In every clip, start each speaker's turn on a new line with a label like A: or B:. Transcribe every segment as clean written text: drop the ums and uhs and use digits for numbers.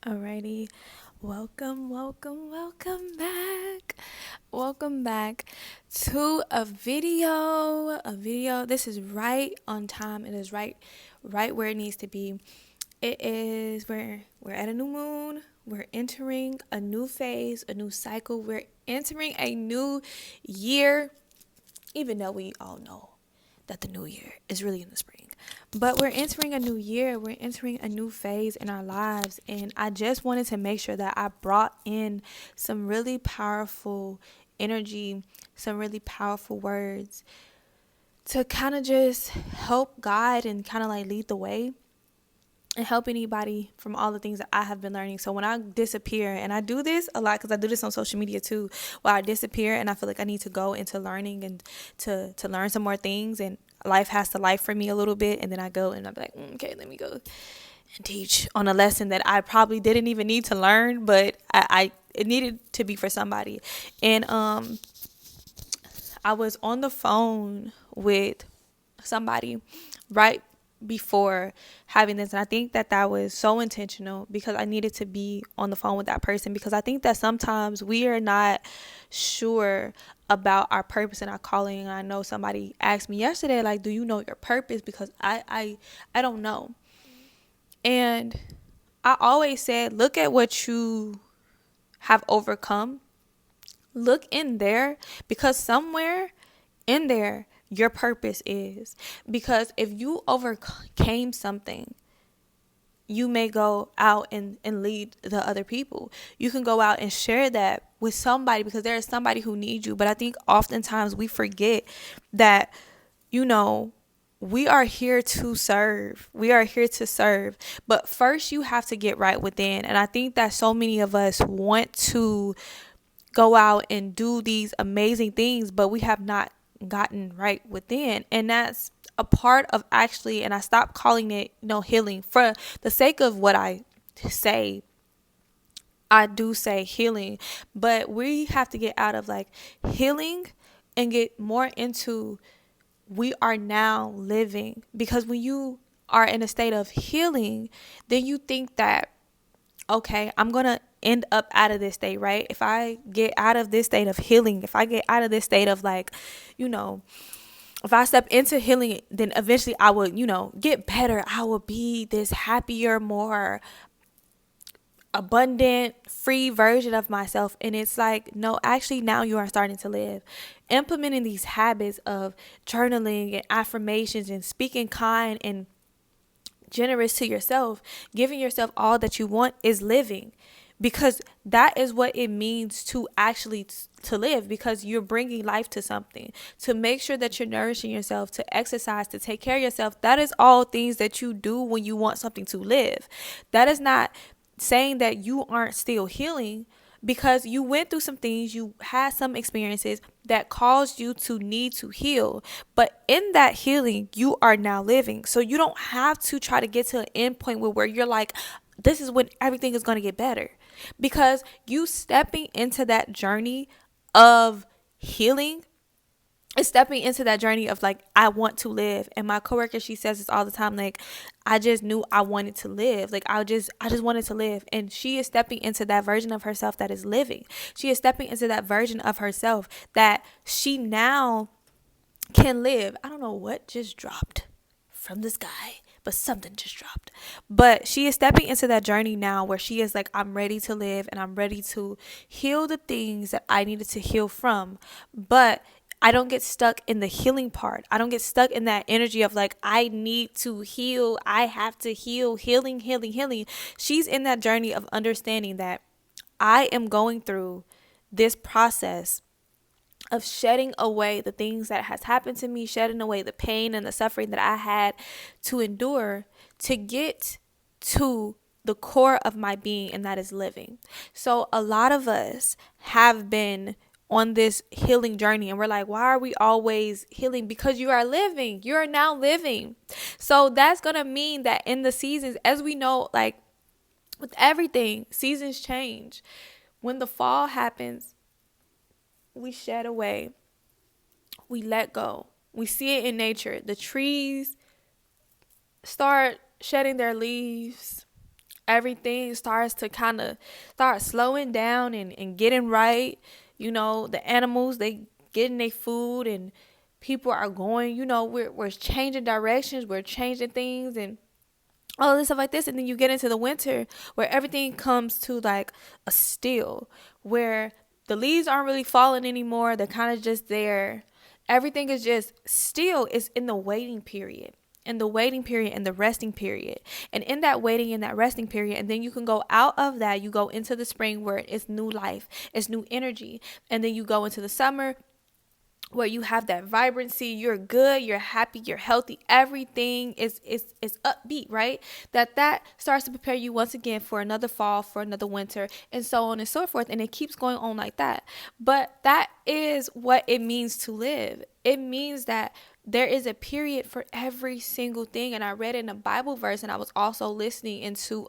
A: Alrighty, welcome back. Welcome back to a video. This is right on time. It is right where it needs to be. It is we're at a new moon. We're entering a new phase, a new cycle. We're entering a new year, even though we all know that the new year is really in the spring. But we're entering a new year. We're entering a new phase in our lives. And I just wanted to make sure that I brought in some really powerful energy, some really powerful words to kind of just help guide and kind of like lead the way and help anybody from all the things that I have been learning. So when I disappear, and I do this a lot because I do this on social media too, where I disappear and I feel like I need to go into learning and to learn some more things, and life has to life for me a little bit, and then I go and I'm like, okay, let me go and teach on a lesson that I probably didn't even need to learn, but I it needed to be for somebody. And I was on the phone with somebody right before having this, and I think that was so intentional because I needed to be on the phone with that person, because I think that sometimes we are not sure about our purpose and our calling. And I know somebody asked me yesterday, like, do you know your purpose? Because I don't know. And I always said, look at what you have overcome. Look in there, because somewhere in there your purpose is. Because if you overcame something, you may go out and lead the other people. You can go out and share that with somebody, because there is somebody who needs you. But I think oftentimes we forget that, we are here to serve. We are here to serve. But first you have to get right within. And I think that so many of us want to go out and do these amazing things, but we have not gotten right within. And that's a part of actually, and I stopped calling it, healing. For the sake of what I say, I do say healing, but we have to get out of like healing and get more into we are now living. Because when you are in a state of healing, then you think that, okay, I'm going to end up out of this state, right? If I get out of this state of healing, if I get out of this state of like, if I step into healing, then eventually I will, get better. I will be this happier, more abundant, free version of myself. And it's like, no, actually now you are starting to live. Implementing these habits of journaling and affirmations and speaking kind and generous to yourself, giving yourself all that you want, is living. Because that is what it means to actually to live, because you're bringing life to something. To make sure that you're nourishing yourself, to exercise, to take care of yourself, that is all things that you do when you want something to live. That is not saying that you aren't still healing, because you went through some things, you had some experiences that caused you to need to heal. But in that healing, you are now living. So you don't have to try to get to an end point where you're like, this is when everything is going to get better. Because you stepping into that journey of healing is stepping into that journey of like, I want to live. And my coworker, she says this all the time, like, I just knew I wanted to live. Like, I just wanted to live. And she is stepping into that version of herself that is living. She is stepping into that version of herself that she now can live. I don't know what just dropped from the sky, but something just dropped. But she is stepping into that journey now where she is like, I'm ready to live and I'm ready to heal the things that I needed to heal from. But I don't get stuck in the healing part. I don't get stuck in that energy of like, I need to heal. I have to heal, healing. She's in that journey of understanding that I am going through this process of shedding away the things that has happened to me, shedding away the pain and the suffering that I had to endure to get to the core of my being, and that is living. So a lot of us have been on this healing journey, and we're like, why are we always healing? Because you are living. You are now living. So that's going to mean that in the seasons, as we know, like with everything, seasons change. When the fall happens, we shed away, we let go. We see it in nature. The trees start shedding their leaves. everything starts to kind of start slowing down and getting right. The animals, they getting their food, and people are going, we're changing directions, we're changing things, and all of this stuff like this. And then you get into the winter where everything comes to like a still, where the leaves aren't really falling anymore. They're kind of just there. Everything is just still. It's in the waiting period. In the waiting period and the resting period. And in that waiting and that resting period, and then you can go out of that, you go into the spring where it's new life, it's new energy. And then you go into the summer where you have that vibrancy, you're good, you're happy, you're healthy, everything is upbeat, right? That starts to prepare you once again for another fall, for another winter, and so on and so forth. And it keeps going on like that. But that is what it means to live. It means that there is a period for every single thing. And I read in a Bible verse, and I was also listening to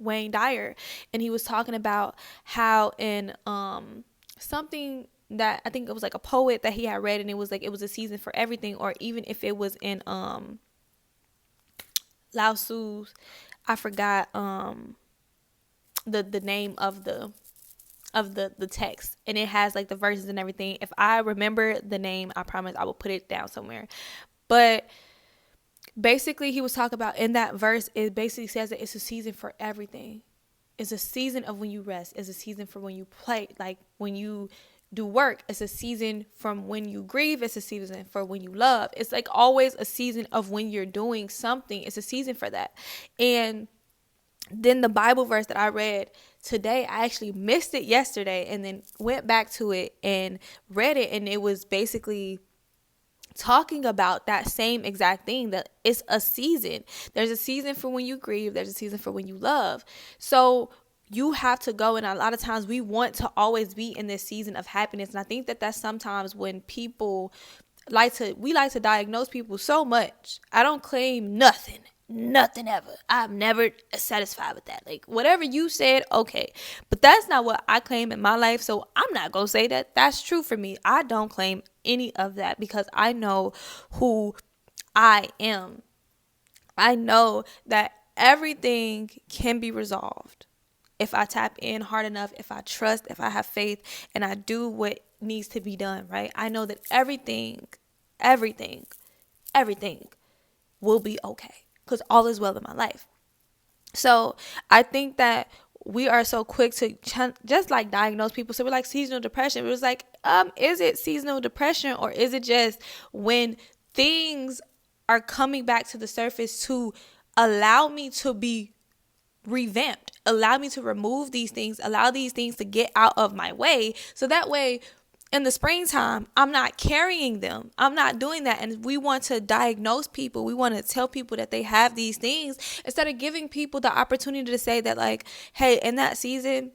A: Wayne Dyer, and he was talking about how in something that I think it was like a poet that he had read, and it was like it was a season for everything. Or even if it was in Lao Tzu's, I forgot the name of the text, and it has like the verses and everything. If I remember the name, I promise I will put it down somewhere. But basically he was talking about in that verse, it basically says that it's a season for everything. It's a season of when you rest. It's a season for when you play, like when you do work. It's a season from when you grieve. It's a season for when you love. It's like always a season of when you're doing something. It's a season for that. And then the Bible verse that I read today, I actually missed it yesterday and then went back to it and read it. And it was basically talking about that same exact thing, that it's a season. There's a season for when you grieve. There's a season for when you love. So you have to go, and a lot of times we want to always be in this season of happiness. And I think that that's sometimes when people we like to diagnose people so much. I don't claim nothing ever. I'm never satisfied with that. Like whatever you said, okay, but that's not what I claim in my life. So I'm not gonna say that that's true for me. I don't claim any of that because I know who I am. I know that everything can be resolved if I tap in hard enough, if I trust, if I have faith, and I do what needs to be done, right? I know that everything will be okay because all is well in my life. So I think that we are so quick to just like diagnose people. So we're like seasonal depression. It was like, is it seasonal depression, or is it just when things are coming back to the surface to allow me to be revamped, allow me to remove these things, allow these things to get out of my way, so that way in the springtime I'm not carrying them, I'm not doing that. And we want to diagnose people, we want to tell people that they have these things instead of giving people the opportunity to say that, like, hey, in that season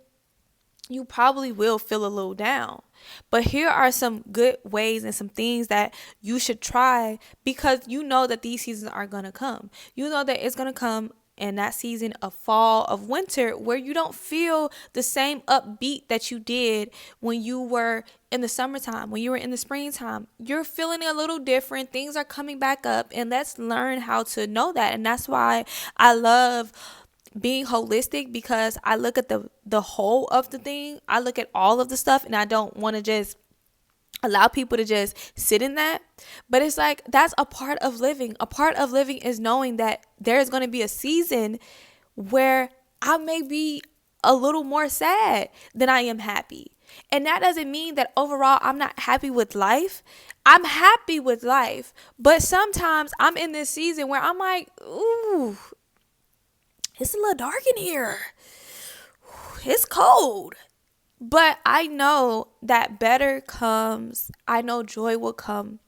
A: you probably will feel a little down, but here are some good ways and some things that you should try, because you know that these seasons are gonna come. You know that it's gonna come in that season of fall, of winter, where you don't feel the same upbeat that you did when you were in the summertime, when you were in the springtime. You're feeling a little different. Things are coming back up, and let's learn how to know that. And that's why I love being holistic, because I look at the whole of the thing. I look at all of the stuff, and I don't want to just allow people to just sit in that. But it's like, that's a part of living. A part of living is knowing that there's going to be a season where I may be a little more sad than I am happy. And that doesn't mean that overall I'm not happy with life. I'm happy with life. But sometimes I'm in this season where I'm like, ooh, it's a little dark in here. It's cold. But I know that better comes. I know joy will come.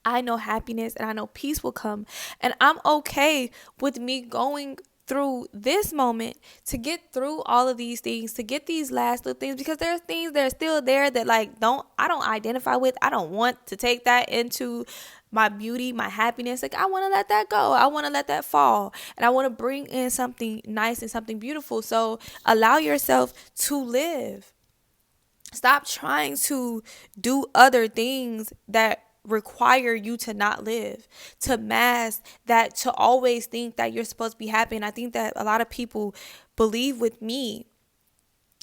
A: I know happiness and I know peace will come. And I'm okay with me going through this moment to get through all of these things, to get these last little things, because there's things that are still there that I don't identify with. I don't want to take that into my beauty, my happiness. Like, I want to let that go. I want to let that fall. And I want to bring in something nice and something beautiful. So allow yourself to live. Stop trying to do other things that require you to not live, to mask that, to always think that you're supposed to be happy. And I think that a lot of people believe with me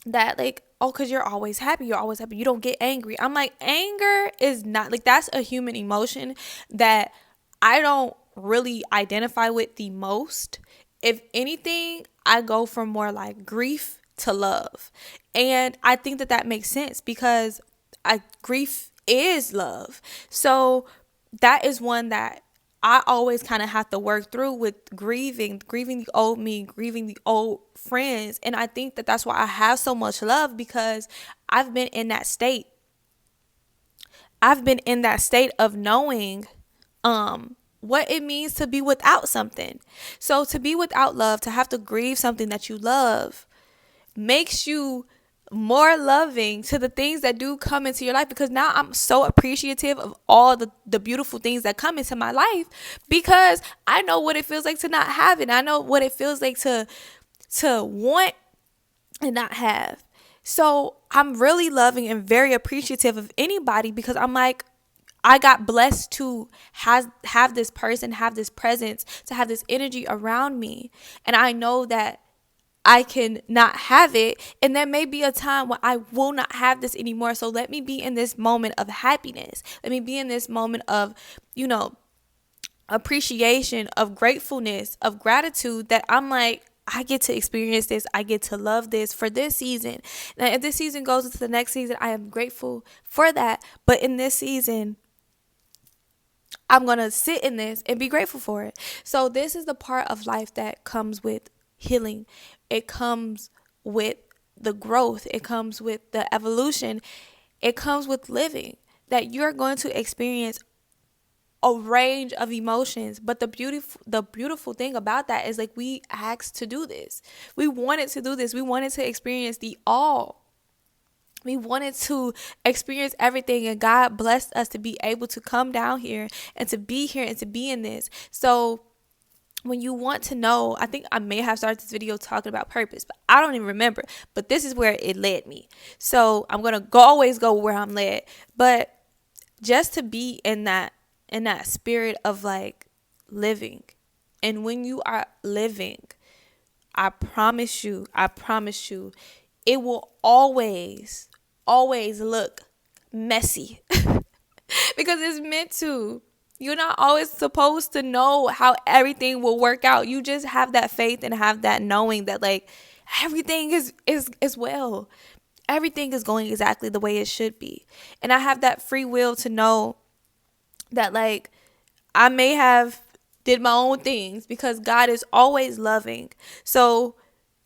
A: that, like, oh, because you're always happy, you don't get angry. I'm like, anger is not, like, that's a human emotion that I don't really identify with the most. If anything, I go from more like grief to love. And I think that makes sense because grief is love. So that is one that I always kind of have to work through with grieving the old me, grieving the old friends. And I think that that's why I have so much love, because I've been in that state. I've been in that state of knowing what it means to be without something. So to be without love, to have to grieve something that you love, makes you more loving to the things that do come into your life, because now I'm so appreciative of all the beautiful things that come into my life, because I know what it feels like to not have it. I know what it feels like to want and not have. So I'm really loving and very appreciative of anybody, because I'm like, I got blessed to have this person, have this presence, to have this energy around me. And I know that I can not have it, and there may be a time when I will not have this anymore. So let me be in this moment of happiness. Let me be in this moment of, appreciation, of gratefulness, of gratitude, that I'm like, I get to experience this. I get to love this for this season. Now, if this season goes into the next season, I am grateful for that. But in this season, I'm going to sit in this and be grateful for it. So this is the part of life that comes with healing. It comes with the growth. It comes with the evolution. It comes with living, that you're going to experience a range of emotions. But the beautiful thing about that is, like, we asked to do this. We wanted to do this. We wanted to experience the all. We wanted to experience everything, and God blessed us to be able to come down here and to be here and to be in this. So when you want to know, I think I may have started this video talking about purpose, but I don't even remember. But this is where it led me. So I'm going to always go where I'm led. But just to be in that spirit of, like, living. And when you are living, I promise you, it will always look messy because it's meant to. You're not always supposed to know how everything will work out. You just have that faith and have that knowing that, like, everything is well. Everything is going exactly the way it should be. And I have that free will to know that, like, I may have did my own things, because God is always loving. So,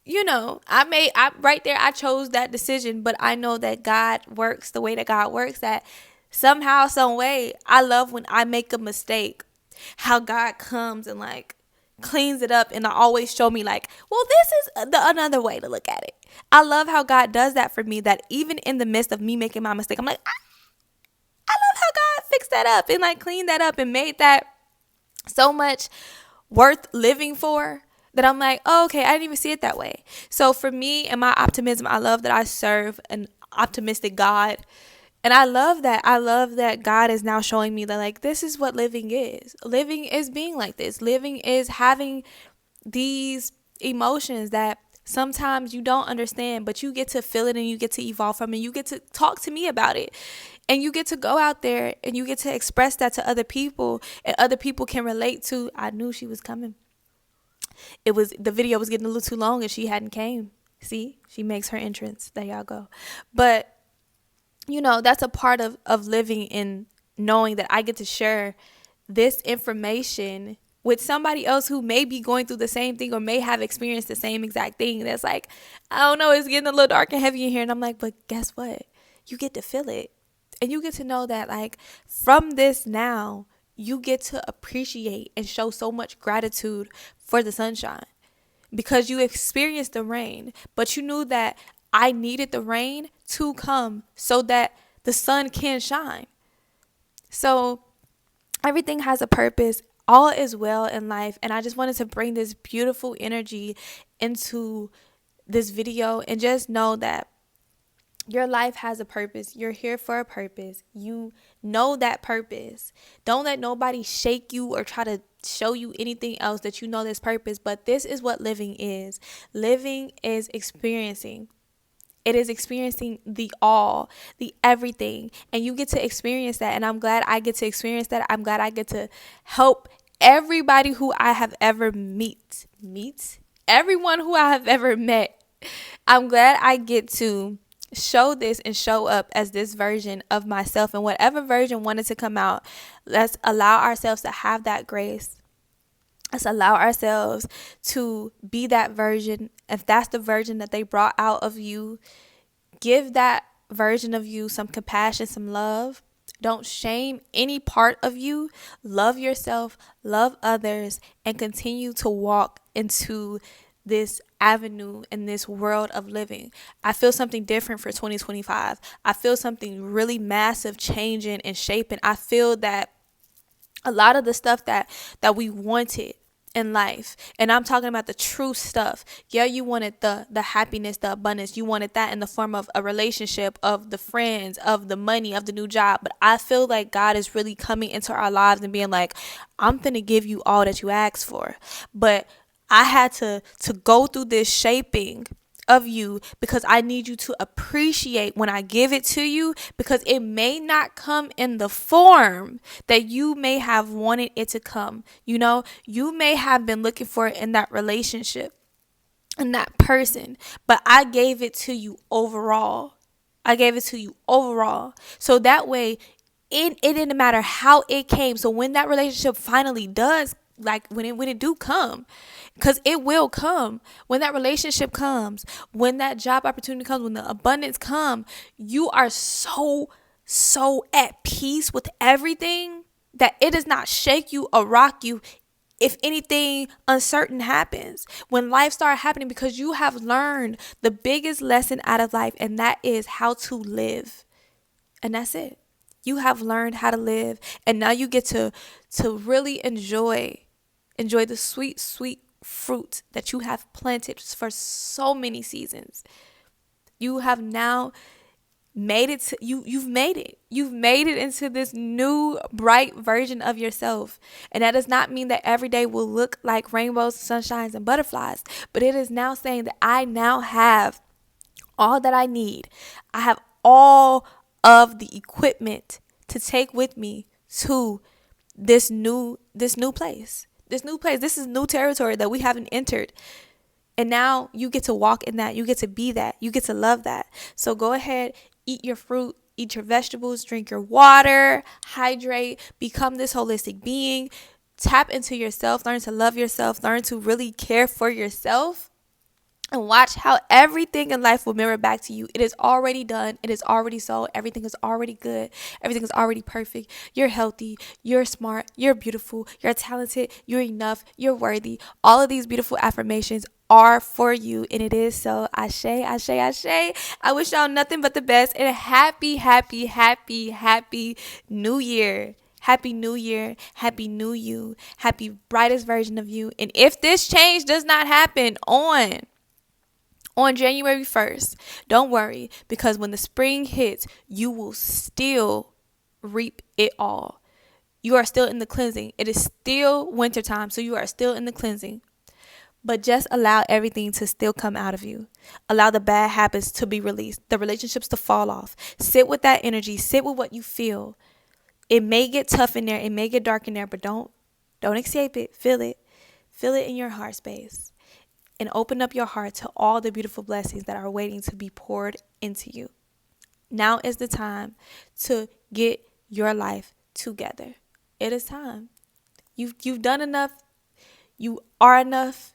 A: I chose that decision, but I know that God works the way that God works, that somehow, some way, I love when I make a mistake, how God comes and, like, cleans it up, and always show me, like, well, this is another way to look at it. I love how God does that for me, that even in the midst of me making my mistake, I'm like, I love how God fixed that up and, like, cleaned that up and made that so much worth living for, that I'm like, oh, okay, I didn't even see it that way. So for me and my optimism, I love that I serve an optimistic God. And I love that. I love that God is now showing me that, like, this is what living is. Living is being like this. Living is having these emotions that sometimes you don't understand, but you get to feel it and you get to evolve from it. You get to talk to me about it. And you get to go out there and you get to express that to other people, and other people can relate to. I knew she was coming. The video was getting a little too long and she hadn't came. See, she makes her entrance. There y'all go. But that's a part of living, in knowing that I get to share this information with somebody else who may be going through the same thing or may have experienced the same exact thing. That's like, I don't know, it's getting a little dark and heavy in here. And I'm like, but guess what? You get to feel it. And you get to know that, like, from this now, you get to appreciate and show so much gratitude for the sunshine, because you experienced the rain, but you knew that I needed the rain to come so that the sun can shine. So everything has a purpose. All is well in life. And I just wanted to bring this beautiful energy into this video, and just know that Your life has a purpose. You're here for a purpose. You know that purpose. Don't let nobody shake you or try to show you anything else that you know this purpose. But this is what living is. Living is experiencing. It is experiencing the all, the everything. And you get to experience that. And I'm glad I get to experience that. I'm glad I get to help everybody who I have ever meet everyone who I have ever met. I'm glad I get to show this and show up as this version of myself, and whatever version wanted to come out, let's allow ourselves to have that grace. Let's allow ourselves to be that version. If that's the version that they brought out of you, give that version of you some compassion, some love. Don't shame any part of you. Love yourself, love others, and continue to walk into this avenue in this world of living. I feel something different for 2025. I feel something really massive changing and shaping. I feel that a lot of the stuff that we wanted in life, and I'm talking about the true stuff. Yeah, you wanted the happiness, the abundance. You wanted that in the form of a relationship, of the friends, of the money, of the new job. But I feel like God is really coming into our lives and being like, I'm finna give you all that you asked for. But I had to go through this shaping of you, because I need you to appreciate when I give it to you, because it may not come in the form that you may have wanted it to come. You know, you may have been looking for it in that relationship and that person, but I gave it to you overall. I gave it to you overall. So that way, it didn't matter how it came. So when that relationship finally does, like when it do come, because it will come, when that relationship comes, when that job opportunity comes, when the abundance come, you are so at peace with everything that it does not shake you or rock you if anything uncertain happens, when life starts happening, because you have learned the biggest lesson out of life, and that is how to live. And that's it. You have learned how to live, and now you get to really enjoy the sweet fruit that you have planted for so many seasons. You have now made it to, you've made it into this new bright version of yourself. And that does not mean that every day will look like rainbows, sunshines, and butterflies, but it is now saying that I now have all that I need. I have all of the equipment to take with me to this new place. This is new territory that we haven't entered. And now you get to walk in that. You get to be that. You get to love that. So go ahead, eat your fruit, eat your vegetables, drink your water, hydrate, become this holistic being. Tap into yourself, learn to love yourself, learn to really care for yourself. And watch how everything in life will mirror back to you. It is already done. It is already so. Everything is already good. Everything is already perfect. You're healthy. You're smart. You're beautiful. You're talented. You're enough. You're worthy. All of these beautiful affirmations are for you. And it is so. Ashe, ashe, ashe. I wish y'all nothing but the best. And a happy, happy, happy, happy new year. Happy New Year. Happy New You. Happy brightest version of you. And if this change does not happen on January 1st, don't worry, because when the spring hits, you will still reap it all. You are still in the cleansing. It is still wintertime, so you are still in the cleansing. But just allow everything to still come out of you. Allow the bad habits to be released, the relationships to fall off. Sit with that energy. Sit with what you feel. It may get tough in there. It may get dark in there, but don't escape it. Feel it. Feel it in your heart space. And open up your heart to all the beautiful blessings that are waiting to be poured into you. Now is the time to get your life together. It is time. You've done enough. You are enough.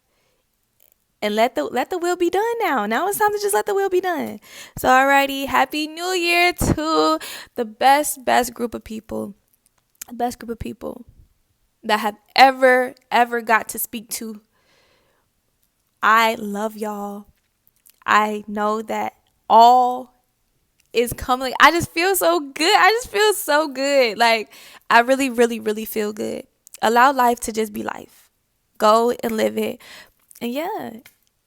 A: And let the will be done now. Now it's time to just let the will be done. So alrighty, happy New Year to the best group of people. Best group of people that have ever got to speak to. I love y'all. I know that all is coming. I just feel so good. Like, I really, really, really feel good. Allow life to just be life. Go and live it. And yeah,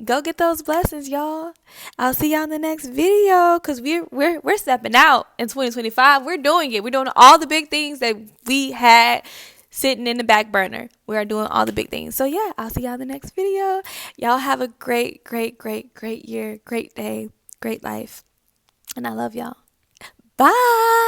A: go get those blessings, y'all. I'll see y'all in the next video because we're stepping out in 2025. We're doing it. We're doing all the big things that we had sitting in the back burner. We are doing all the big things. So yeah, I'll see y'all in the next video. Y'all have a great, great, great, great year, great day, great life. And I love y'all. Bye.